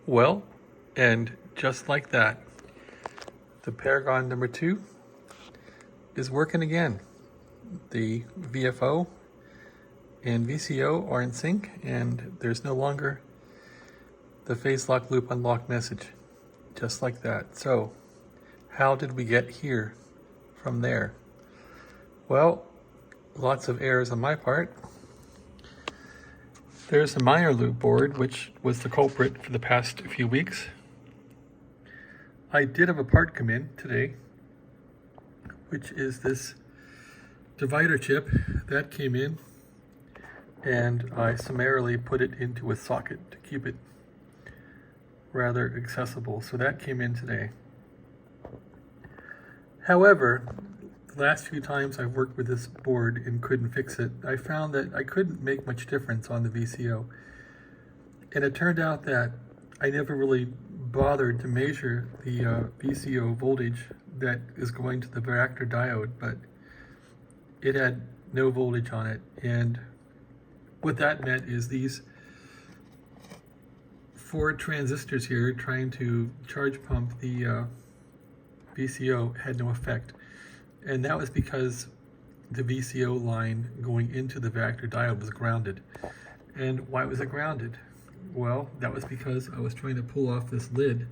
Well, and just like that, the Paragon number 2 is working again. The VFO and VCO are in sync, and there's no longer the phase lock loop unlock message. Just like that. So, how did we get here from there? Well, lots of errors on my part. There's a minor loop board, which was the culprit for the past few weeks. I did have a part come in today, which is this divider chip that came in, and I summarily put it into a socket to keep it rather accessible. So that came in today. However, the last few times I've worked with this board and couldn't fix it, I found that I couldn't make much difference on the VCO. And it turned out that I never really bothered to measure the VCO voltage that is going to the reactor diode, but it had no voltage on it. And what that meant is these 4 transistors here trying to charge pump the VCO had no effect. And that was because the VCO line going into the reactor diode was grounded. And why was it grounded? Well, that was because I was trying to pull off this lid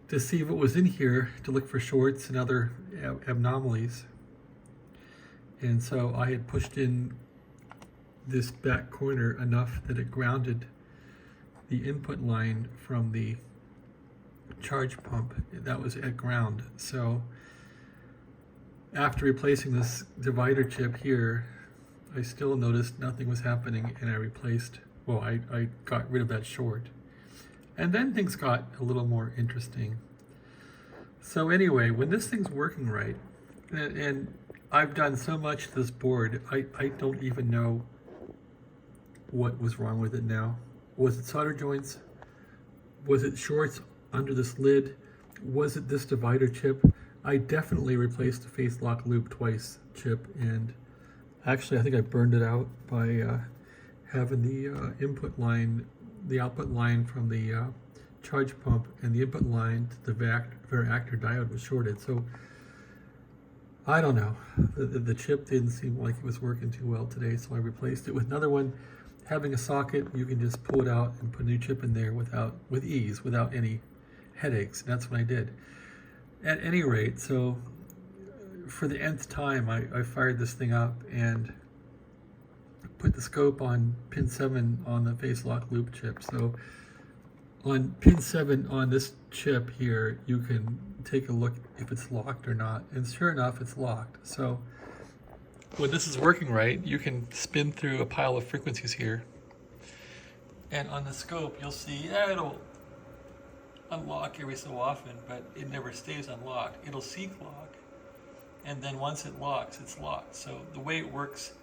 to see what was in here to look for shorts and other anomalies. And so I had pushed in this back corner enough that it grounded the input line from the charge pump. That was at ground. So after replacing this divider chip here, I still noticed nothing was happening, and I got rid of that short. And then things got a little more interesting. So anyway, when this thing's working right, and I've done so much to this board, I don't even know what was wrong with it now. Was it solder joints? Was it shorts under this lid? Was it this divider chip? I definitely replaced the phase lock loop twice chip, and actually I think I burned it out by having the input line, the output line from the charge pump and the input line to the reactor diode was shorted. So I don't know. The chip didn't seem like it was working too well today, so I replaced it with another one. Having a socket, you can just pull it out and put a new chip in there with ease, without any headaches. And that's what I did. At any rate, so for the nth time, I fired this thing up and put the scope on pin 7 on the phase lock loop chip. So on pin 7 on this chip here, you can take a look if it's locked or not. And sure enough, it's locked. So when this is working right, you can spin through a pile of frequencies here. And on the scope, you'll see, it'll unlock every so often, but it never stays unlocked. It'll seek lock, and then once it locks, it's locked. So the way it works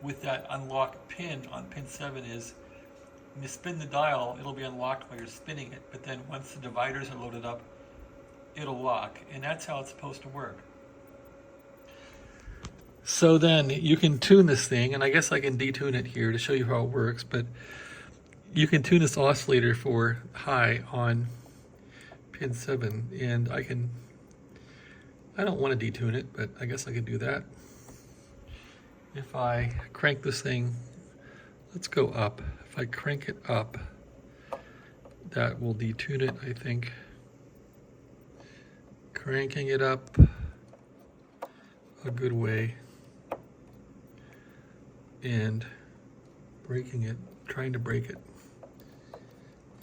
with that unlock pin on pin 7 is when you spin the dial, it'll be unlocked while you're spinning it, but then once the dividers are loaded up, it'll lock, and that's how it's supposed to work. So then you can tune this thing, and I guess I can detune it here to show you how it works, but you can tune this oscillator for high on pin 7, and I don't want to detune it, but I guess I could do that. If I crank this thing, let's go up. If I crank it up, that will detune it, I think. Cranking it up a good way and breaking it, trying to break it.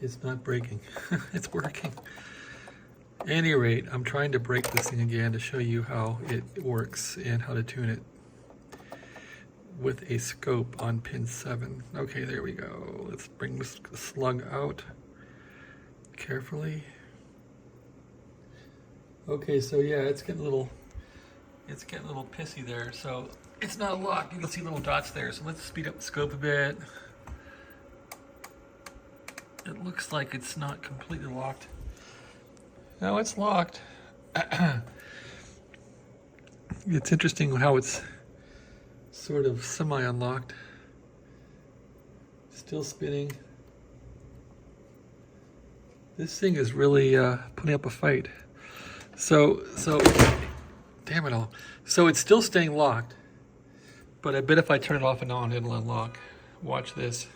It's not breaking. It's working. At any rate, I'm trying to break this thing again to show you how it works and how to tune it with a scope on pin 7. Okay, there we go. Let's bring this slug out carefully. Okay, so yeah, it's getting a little pissy there. So it's not locked. You can see little dots there. So let's speed up the scope a bit. It looks like it's not completely locked. No, it's locked. It's interesting how it's sort of semi-unlocked. Still spinning. This thing is really putting up a fight. So, damn it all. So it's still staying locked, but I bet if I turn it off and on, it'll unlock. Watch this.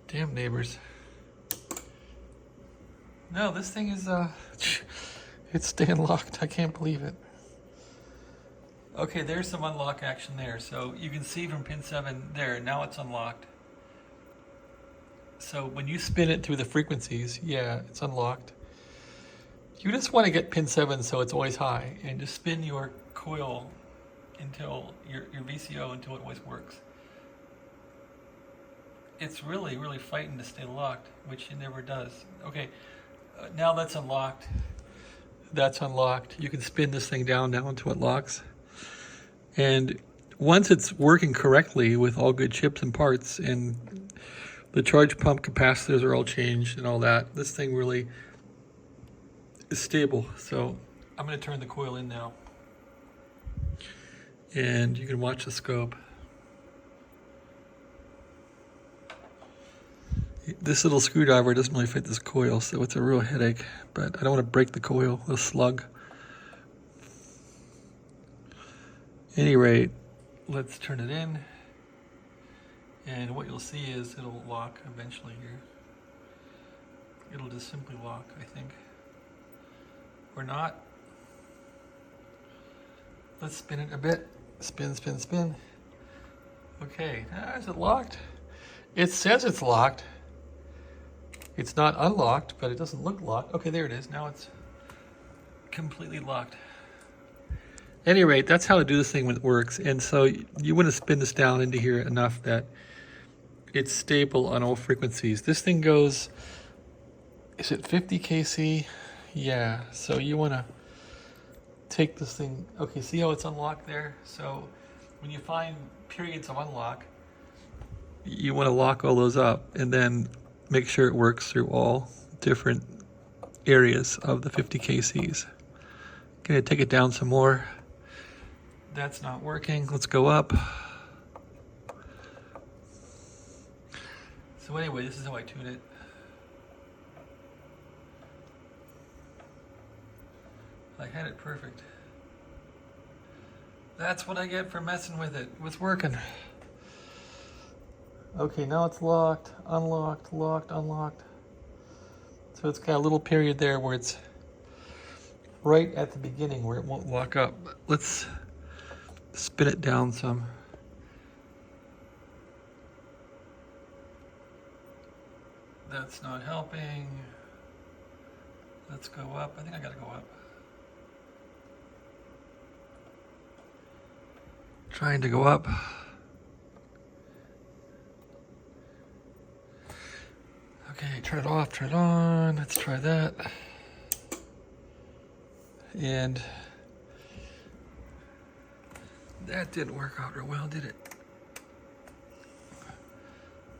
Damn neighbors. No, this thing is, it's staying locked. I can't believe it. Okay, there's some unlock action there. So you can see from pin 7 there, now it's unlocked. So when you spin it through the frequencies, yeah, it's unlocked. You just want to get pin 7 so it's always high, and just spin your coil until your VCO until it always works. It's really, really fighting to stay locked, which it never does. Okay, now that's unlocked. That's unlocked. You can spin this thing down now until it locks. And once it's working correctly with all good chips and parts, and the charge pump capacitors are all changed and all that, this thing really is stable. So I'm going to turn the coil in now. And you can watch the scope. This little screwdriver doesn't really fit this coil, so it's a real headache. But I don't want to break the coil, the slug. At any rate, let's turn it in. And what you'll see is it'll lock eventually here. It'll just simply lock, I think. Or not. Let's spin it a bit. Spin, spin, spin. Okay, is it locked? It says it's locked. It's not unlocked, but it doesn't look locked. Okay, there it is. Now it's completely locked. At any rate, that's how to do this thing when it works. And so you want to spin this down into here enough that it's stable on all frequencies. This thing goes, is it 50 kc? Yeah, so you want to take this thing, okay, see how it's unlocked there? So when you find periods of unlock, you want to lock all those up and then make sure it works through all different areas of the 50 kcs. Gonna take it down some more. That's not working. Let's go up. So anyway, this is how I tune it. I had it perfect. That's what I get for messing with it. It was working. Okay, now it's locked, unlocked, locked, unlocked. So it's got a little period there where it's right at the beginning where it won't lock up. Let's spin it down some. That's not helping. Let's go up. I think I gotta go up. Trying to go up. Okay, turn it off, turn it on. Let's try that. And that didn't work out real well, did it?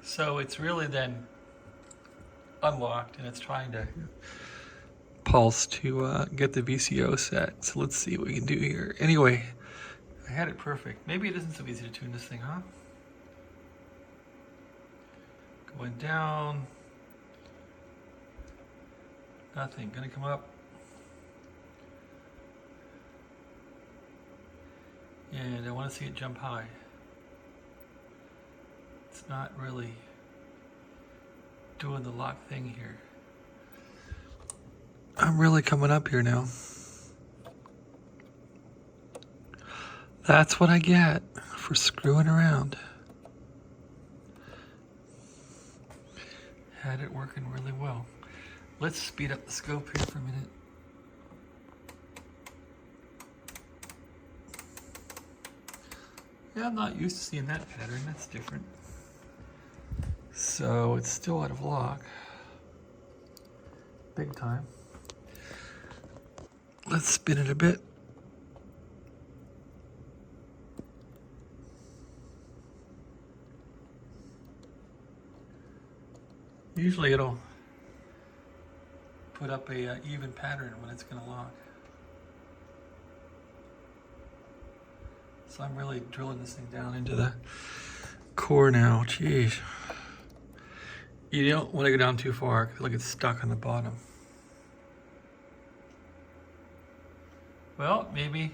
So it's really then unlocked and it's trying to pulse to get the VCO set. So let's see what we can do here. Anyway, I had it perfect. Maybe it isn't so easy to tune this thing, huh? Going down. Nothing. Gonna come up. And I want to see it jump high. It's not really doing the lock thing here. I'm really coming up here now. That's what I get for screwing around. Had it working really well. Let's speed up the scope here for a minute. Yeah, I'm not used to seeing that pattern. That's different. So it's still out of lock. Big time. Let's spin it a bit. Usually it'll put up a even pattern when it's going to lock. So I'm really drilling this thing down into the core now. Jeez. You don't want to go down too far because it'll get stuck on the bottom. Well, maybe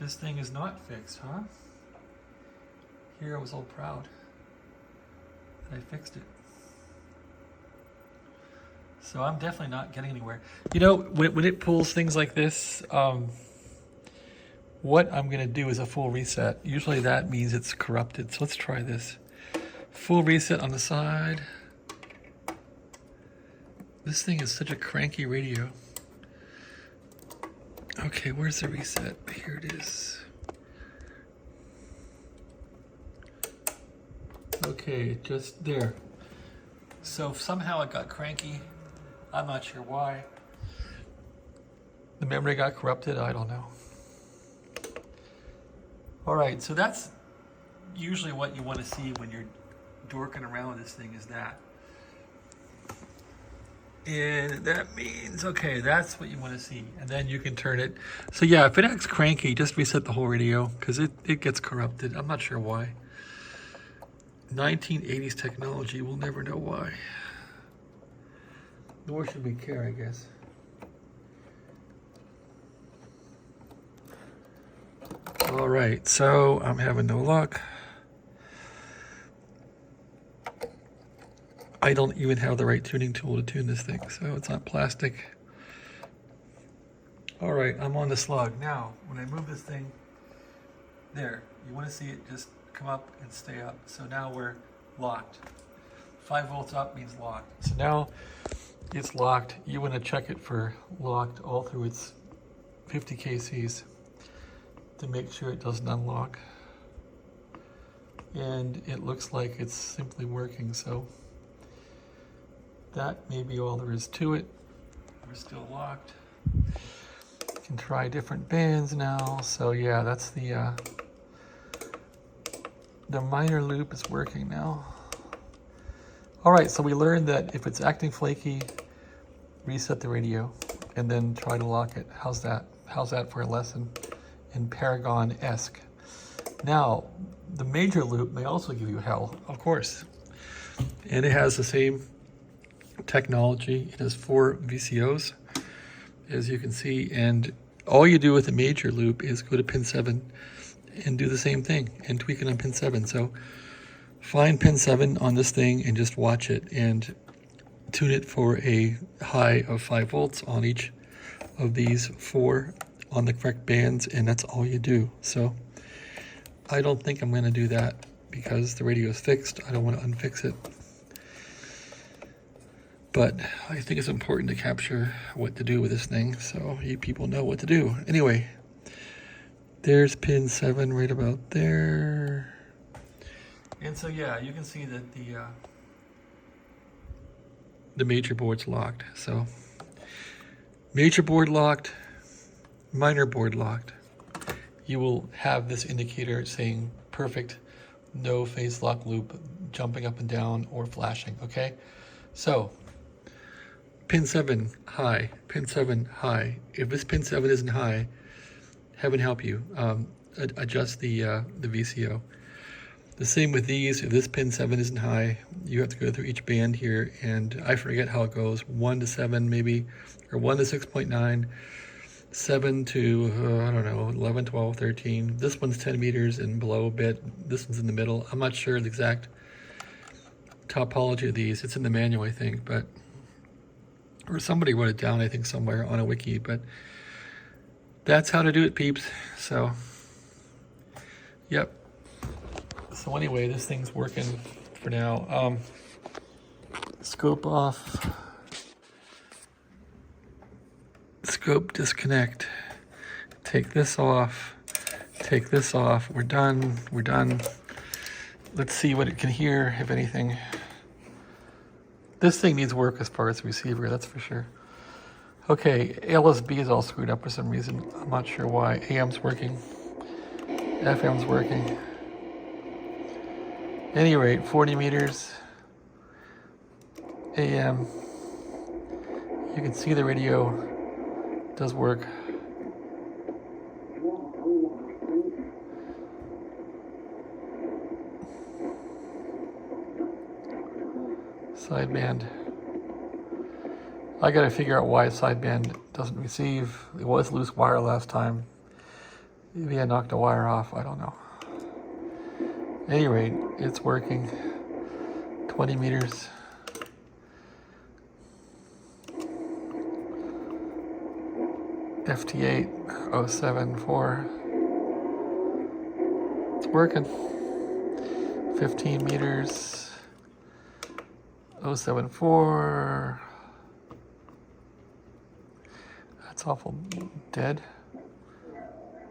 this thing is not fixed, huh? Here I was all proud that I fixed it. So I'm definitely not getting anywhere. You know, when it pulls things like this, what I'm going to do is a full reset. Usually that means it's corrupted. So let's try this. Full reset on the side. This thing is such a cranky radio. Okay, where's the reset? Here it is. Okay, just there. So somehow it got cranky. I'm not sure why. The memory got corrupted, I don't know. All right, so that's usually what you want to see when you're dorking around with this thing, is that. And that means, okay, that's what you want to see. And then you can turn it. So yeah, if it acts cranky, just reset the whole radio because it gets corrupted. I'm not sure why. 1980s technology, we'll never know why. Nor should we care, I guess. All right, so I'm having no luck. I don't even have the right tuning tool to tune this thing, so it's not plastic. All right, I'm on the slug. Now, when I move this thing, there, you want to see it just come up and stay up. So now we're locked. 5 volts up means locked. So now it's locked. You want to check it for locked all through its 50 kcs to make sure it doesn't unlock. And it looks like it's simply working, so that may be all there is to it. We're still locked. Can try different bands now. So yeah, that's the minor loop is working now. All right, so we learned that if it's acting flaky, reset the radio and then try to lock it. How's that? How's that for a lesson in Paragon-esque? Now, the major loop may also give you hell, of course. And it has the same technology. It has 4 VCOs, as you can see, and all you do with the major loop is go to pin 7 and do the same thing and tweak it on pin 7. So find pin 7 on this thing and just watch it and tune it for a high of 5 volts on each of these 4 on the correct bands, and that's all you do. So I don't think I'm going to do that because the radio is fixed. I don't want to unfix it. But I think it's important to capture what to do with this thing so you people know what to do. Anyway, there's pin 7 right about there. And so yeah, you can see that the major board's locked. So major board locked, minor board locked. You will have this indicator saying perfect, no phase lock loop, jumping up and down or flashing, okay? So pin 7 high, pin 7 high. If this pin 7 isn't high, heaven help you, adjust the VCO. The same with these. If this pin 7 isn't high, you have to go through each band here, and I forget how it goes, 1 to 7 maybe, or 1 to 6.9, 7 to, I don't know, 11, 12, 13. This one's 10 meters and below a bit. This one's in the middle. I'm not sure the exact topology of these. It's in the manual, I think, but, or somebody wrote it down, I think, somewhere on a wiki, but that's how to do it, peeps. So, yep. So anyway, this thing's working for now. Scope off. Scope disconnect. Take this off. Take this off. We're done. We're done. Let's see what it can hear, if anything. This thing needs work as far as the receiver, that's for sure. Okay, LSB is all screwed up for some reason. I'm not sure why. AM's working. FM's working. Any rate, 40 meters. AM. You can see the radio does work. Sideband. I gotta figure out why sideband doesn't receive. It was loose wire last time. Maybe I knocked a wire off, I don't know. At any rate, it's working. 20 meters. FT8 074. It's working. 15 meters. 074. That's awful dead.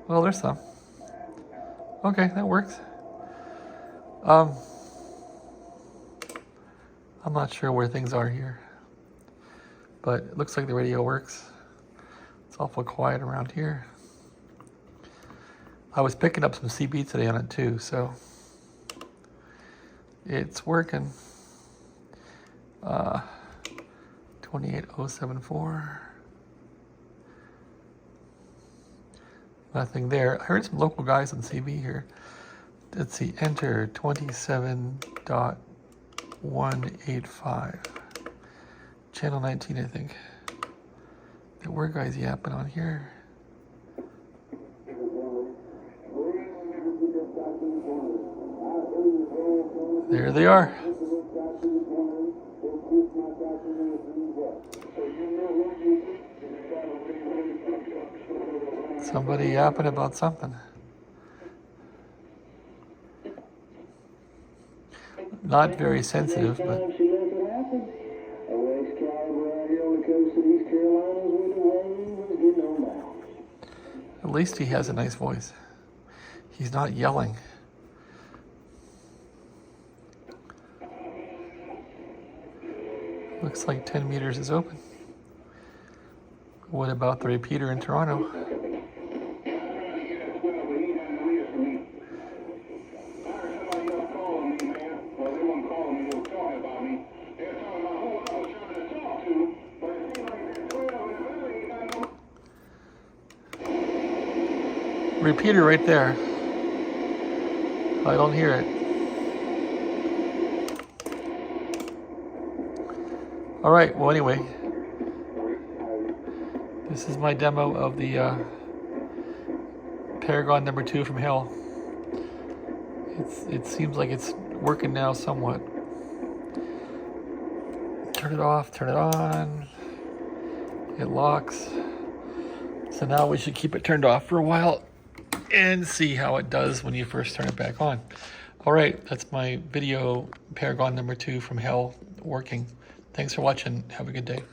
Well, there's some. Okay, that works. I'm not sure where things are here, but it looks like the radio works. It's awful quiet around here. I was picking up some CB today on it too, so it's working. 28074. Nothing there. I heard some local guys on CB here. Let's see, enter 27.185. Channel 19, I think. There were guys yapping on here. There they are. Somebody yapping about something. Not very sensitive, but at least he has a nice voice. He's not yelling. Looks like 10 meters is open. What about the repeater in Toronto? Repeater right there. I don't hear it. All right, well anyway, this is my demo of the Paragon number 2 from hell. It seems like it's working now somewhat. Turn it off, turn it on. It locks. So now we should keep it turned off for a while and see how it does when you first turn it back on. All right, that's my video Paragon number 2 from hell working. Thanks for watching. Have a good day.